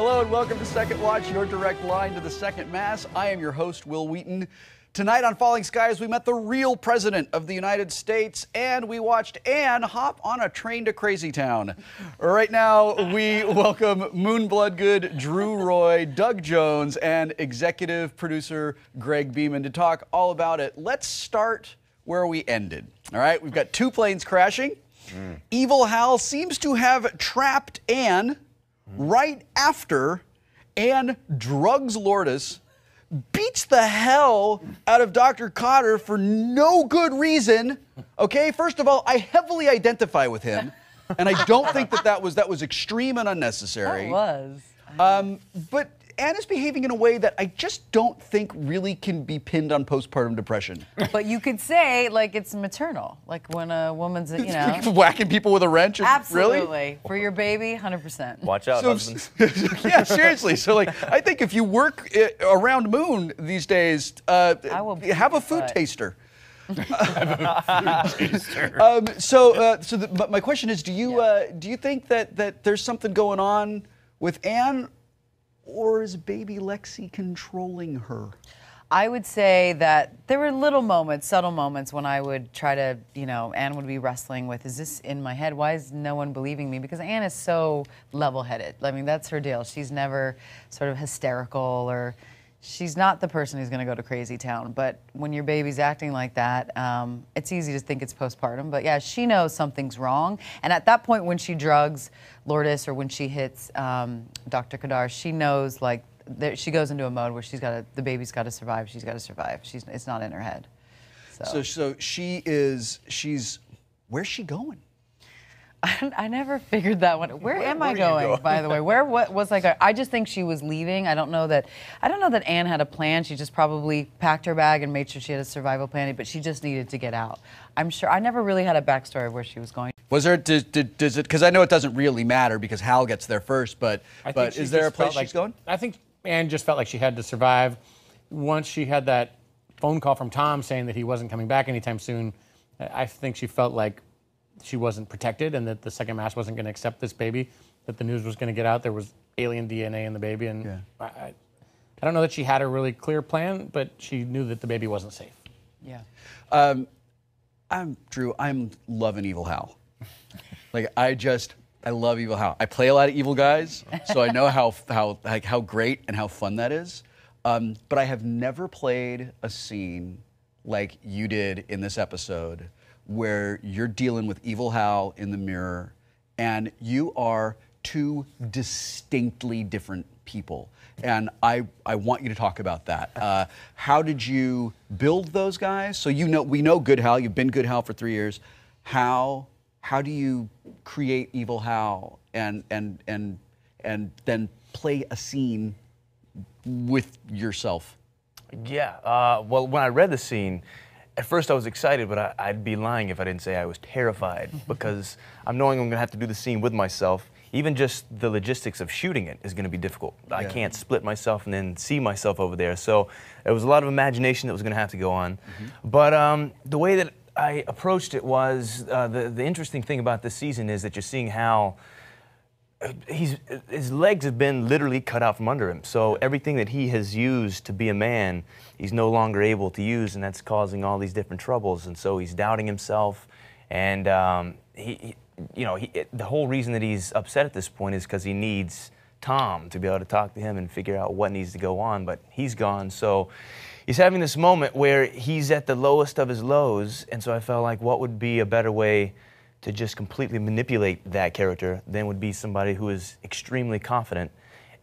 Hello and welcome to Second Watch, your direct line to the second mass. I am your host, Wil Wheaton. Tonight on Falling Skies, we met the real president of the United States, and we watched Anne hop on a train to Crazy Town. Right now, we welcome Moon Bloodgood, Drew Roy, Doug Jones, and executive producer Greg Beeman to talk all about it. Let's start where we ended. All right, we've got two planes crashing. Evil Hal seems to have trapped Anne right after Anne drugs Lourdes, beats the hell out of Dr. Cotter for no good reason. Okay, first of all, I heavily identify with him, and I don't think that was extreme and unnecessary. It was. But Anne is behaving in a way that I just don't think really can be pinned on postpartum depression. But you could say, like, it's maternal. Like when a woman's, you know. Whacking people with a wrench? Absolutely. Really? For your baby, 100%. Watch out, husbands. Yeah, seriously. So, like, I think if you work around Moon these days, have a food taster. But my question is, do you think that there's something going on with Anne, or is baby Lexi controlling her? I would say that there were little moments, subtle moments, when I would try to, you know, Anne would be wrestling with, is this in my head? Why is no one believing me? Because Anne is so level-headed. I mean, that's her deal. She's never sort of hysterical, or she's not the person who's going to go to Crazy Town. But when your baby's acting like that, it's easy to think it's postpartum. But yeah, she knows something's wrong. And at that point, when she drugs Lourdes or when she hits Dr. Kadar, she knows, like, she goes into a mode where the baby's got to survive. She's got to survive. It's not in her head. So where's she going? I never figured that one. Where am I going, by the way? What was I going? I just think she was leaving. I don't know that Anne had a plan. She just probably packed her bag and made sure she had a survival plan, but she just needed to get out. I'm sure. I never really had a backstory of where she was going. Was there, does it, because I know it doesn't really matter because Hal gets there first, but is there a place she's going? I think Anne just felt like she had to survive. Once she had that phone call from Tom saying that he wasn't coming back anytime soon, I think she felt like she wasn't protected and that the second mass wasn't going to accept this baby, that the news was going to get out. There was alien DNA in the baby, and yeah. I don't know that she had a really clear plan, but she knew that the baby wasn't safe. Yeah. Drew, I'm loving Evil Hal. Like, I love Evil Hal. I play a lot of evil guys, so I know how great and how fun that is. But I have never played a scene like you did in this episode, where you're dealing with Evil Hal in the mirror, and you are two distinctly different people. And I want you to talk about that. How did you build those guys? So we know Good Hal. You've been Good Hal for 3 years. How do you create Evil Hal and then play a scene with yourself? Yeah. Well, when I read the scene, at first I was excited, but I'd be lying if I didn't say I was terrified, because I'm knowing I'm going to have to do the scene with myself. Even just the logistics of shooting it is going to be difficult. Yeah. I can't split myself and then see myself over there. So there was a lot of imagination that was going to have to go on. But the way that I approached it was, the interesting thing about this season is that you're seeing how his legs have been literally cut out from under him. So everything that he has used to be a man, he's no longer able to use, and that's causing all these different troubles. And so he's doubting himself, and the whole reason that he's upset at this point is because he needs Tom to be able to talk to him and figure out what needs to go on, but he's gone. So he's having this moment where he's at the lowest of his lows, and so I felt like what would be a better way to just completely manipulate that character than would be somebody who is extremely confident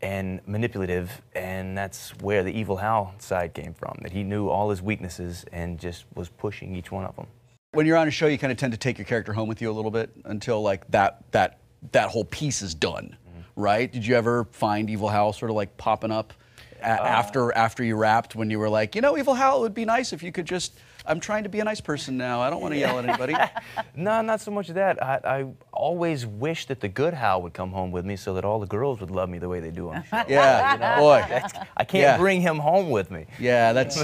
and manipulative, and that's where the Evil Hal side came from, that he knew all his weaknesses and just was pushing each one of them. When you're on a show, you kind of tend to take your character home with you a little bit until like that whole piece is done, right? Did you ever find Evil Hal sort of like popping up after you wrapped, when you were like, Evil Hal, it would be nice if you could just, I'm trying to be a nice person now. I don't want to yell at anybody. No, not so much of that. always wished that the good Hal would come home with me so that all the girls would love me the way they do on the show. Yeah, You know? boy. I can't bring him home with me. Yeah, that's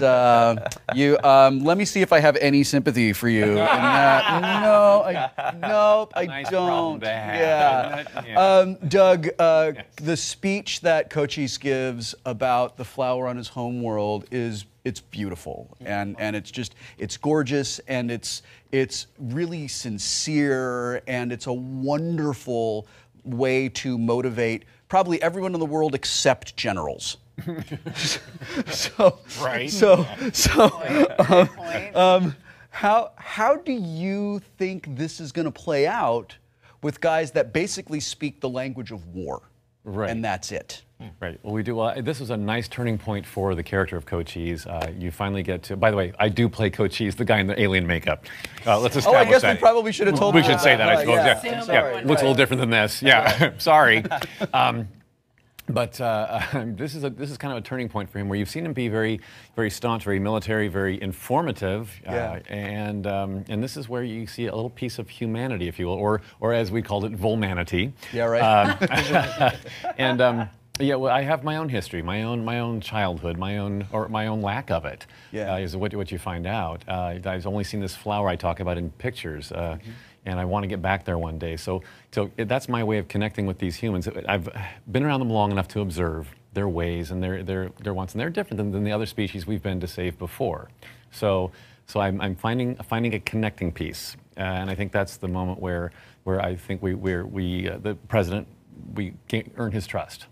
you. Let me see if I have any sympathy for you. No, I Nice don't. problem to have, isn't it? Yeah. Doug, the speech that Cochise gives about the flower on his home world it's beautiful, and it's gorgeous, and it's really sincere, and it's a wonderful way to motivate probably everyone in the world except generals. How do you think this is going to play out with guys that basically speak the language of war, Right. and that's it? Right. Well, we do. Well, this was a nice turning point for the character of Cochise. You finally get to. By the way, I do play Cochise, the guy in the alien makeup. Let's establish I guess that. we probably should have told We you should say that, I suppose. Yeah. Yeah. Sorry. Looks a little different than this. Yeah. Sorry. But this is kind of a turning point for him, where you've seen him be very, very staunch, very military, very informative, and this is where you see a little piece of humanity, if you will, or as we called it, vulmanity. Yeah, right. Yeah, well, I have my own history, my own childhood, my own lack of it. Yeah. Is what you find out. I've only seen this flower I talk about in pictures, and I want to get back there one day. So that's my way of connecting with these humans. I've been around them long enough to observe their ways and their wants, and they're different than the other species we've been to save before. So I'm finding a connecting piece, and I think that's the moment where I think the president, we can earn his trust.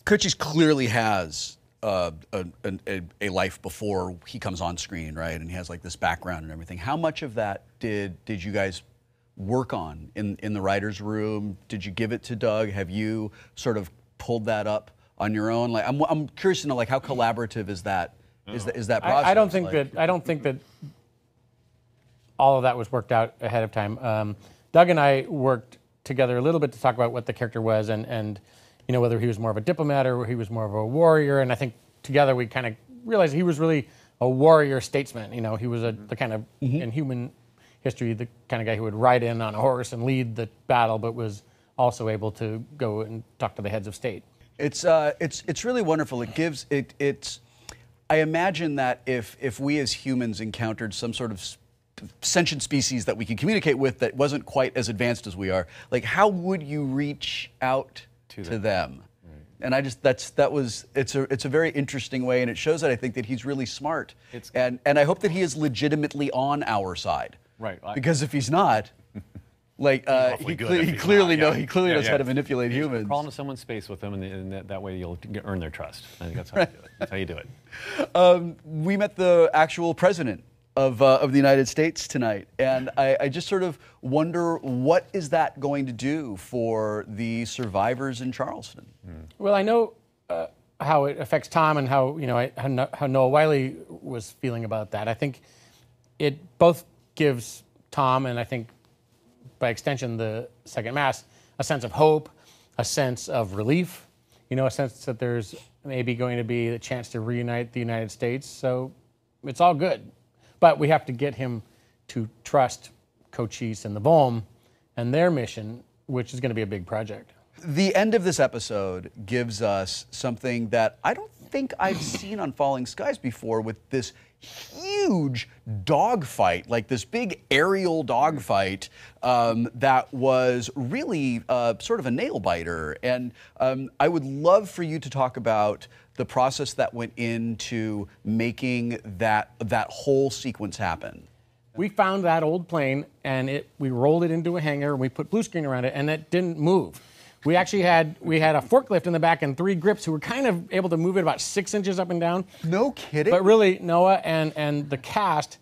Cochise clearly has a life before he comes on screen, right? And he has like this background and everything. How much of that did you guys work on in the writer's room? Did you give it to Doug? Have you sort of pulled that up on your own? Like, I'm curious to know, like, how collaborative is that? Is that process? I don't think that all of that was worked out ahead of time. Doug and I worked together a little bit to talk about what the character was, and you know, whether he was more of a diplomat or he was more of a warrior. And I think together we kind of realized he was really a warrior statesman. You know, he was the kind of, in human history, the kind of guy who would ride in on a horse and lead the battle, but was also able to go and talk to the heads of state. It's really wonderful. It gives it's. I imagine that if we as humans encountered some sort of sentient species that we could communicate with that wasn't quite as advanced as we are, like, how would you reach out to them? Right. And it's a very interesting way, and it shows that I think that he's really smart, and I hope that he is legitimately on our side. Right. Because if he's not, like he clearly knows how to manipulate humans. Crawl into someone's space with them, and that way you'll earn their trust. I think that's how you do it. That's how you do it. We met the actual president of the United States tonight, and I just sort of wonder, what is that going to do for the survivors in Charleston? Well, I know how it affects Tom, and how how Noah Wiley was feeling about that. I think it both gives Tom, and I think by extension the Second Mass, a sense of hope, a sense of relief, a sense that there's maybe going to be a chance to reunite the United States. So it's all good. But we have to get him to trust Cochise and the Volm and their mission, which is going to be a big project. The end of this episode gives us something that I don't think I've seen on Falling Skies before, with this huge dogfight, like this big aerial dogfight that was really sort of a nail biter. And I would love for you to talk about the process that went into making that whole sequence happen. We found that old plane, and we rolled it into a hangar, and we put blue screen around it, and it didn't move. We actually had a forklift in the back and 3 grips who were kind of able to move it about 6 inches up and down. No kidding. But really, Noah and the cast,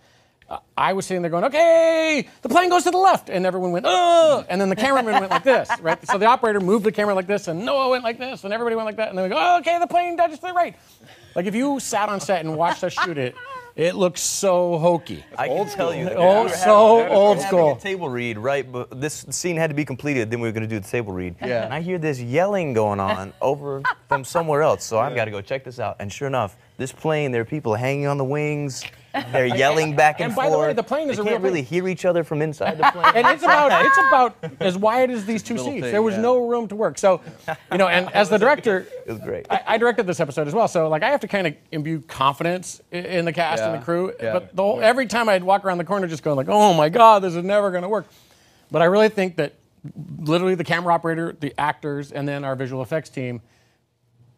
I was sitting there going, okay, the plane goes to the left, and everyone went, oh, and then the cameraman went like this, right? So the operator moved the camera like this, and Noah went like this, and everybody went like that, and then we go, oh, okay, the plane dodges to the right. Like, if you sat on set and watched us shoot it, it looks so hokey. I can tell you. Old school. A table read, right? But this scene had to be completed. Then we were going to do the table read. Yeah. And I hear this yelling going on over from somewhere else. So I've got to go check this out. And sure enough, this plane, there are people hanging on the wings. They're yelling back and And forth. by the way, the plane is they a real can't really plane. hear each other from inside the plane. And it's about as wide as these two Little seats. thing, There was yeah. no room to work. So, and as the director, It was great. I directed this episode as well. So, like, I have to kind of imbue confidence in the cast and Yeah, the crew. yeah. But every time I'd walk around the corner, just going like, "Oh my God, this is never going to work." But I really think that literally the camera operator, the actors, and then our visual effects team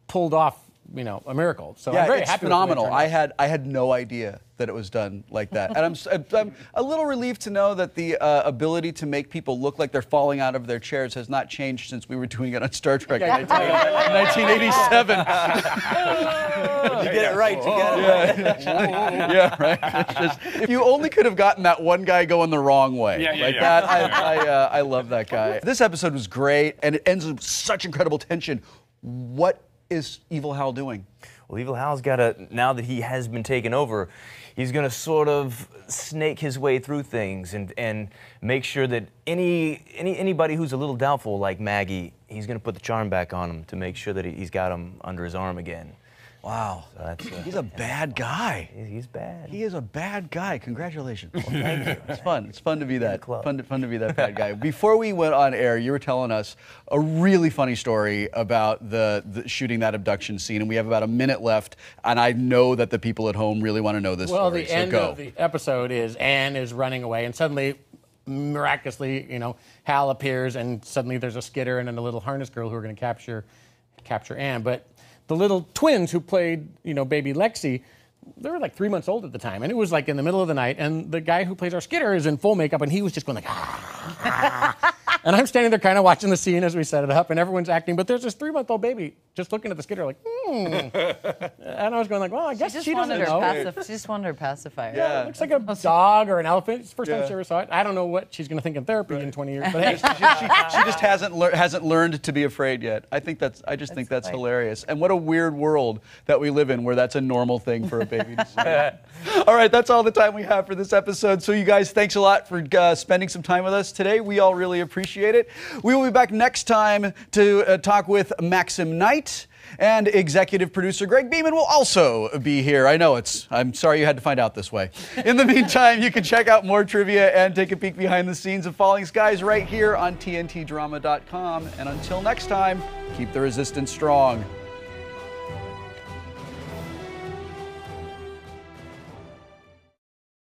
pulled off, a miracle. So Yeah, I'm very it's happy with the way it phenomenal. turned out. I had no idea that it was done like that, and I'm a little relieved to know that the ability to make people look like they're falling out of their chairs has not changed since we were doing it on Star Trek in 1987. You get it right. You get it right. Yeah, right. It's just, if you only could have gotten that one guy going the wrong way, that, I love that guy. This episode was great, and it ends with such incredible tension. What is Evil Hal doing? Well, Evil Hal's got to, now that he has been taken over, he's going to sort of snake his way through things and make sure that anybody who's a little doubtful, like Maggie, he's going to put the charm back on him to make sure that he's got him under his arm again. Wow. So that's, He's a bad guy. he's bad. He is a bad guy. Congratulations. Thank you. It's fun. It's fun to be that. club. Fun to be that bad guy. Before we went on air, you were telling us a really funny story about the shooting that abduction scene, and we have about a minute left. And I know that the people at home really want to know this Well, story. the So end go. of the episode is Anne is running away, and suddenly, miraculously, Hal appears, and suddenly there's a skidder and then a little harness girl who are going to capture Anne. But the little twins who played, baby Lexi, they were like 3 months old at the time, and it was like in the middle of the night, and the guy who plays our skidder is in full makeup, and he was just going like, and I'm standing there kind of watching the scene as we set it up, and everyone's acting, but there's this 3-month-old baby just looking at the skidder like, and I was going like, well, I guess she doesn't know. She just wanted her pacifier. Yeah. It looks like a dog or an elephant. It's the first time she ever saw it. I don't know what she's going to think in therapy in 20 years, but hey. She just hasn't learned to be afraid yet. I just think that's funny. hilarious. And what a weird world that we live in where that's a normal thing for a baby to say. All right, that's all the time we have for this episode. So you guys, thanks a lot for spending some time with us today. We all really appreciate it. We will be back next time to talk with Maxim Knight. And executive producer Greg Beeman will also be here. I know I'm sorry you had to find out this way. In the meantime, you can check out more trivia and take a peek behind the scenes of Falling Skies right here on TNTdrama.com. And until next time, keep the resistance strong.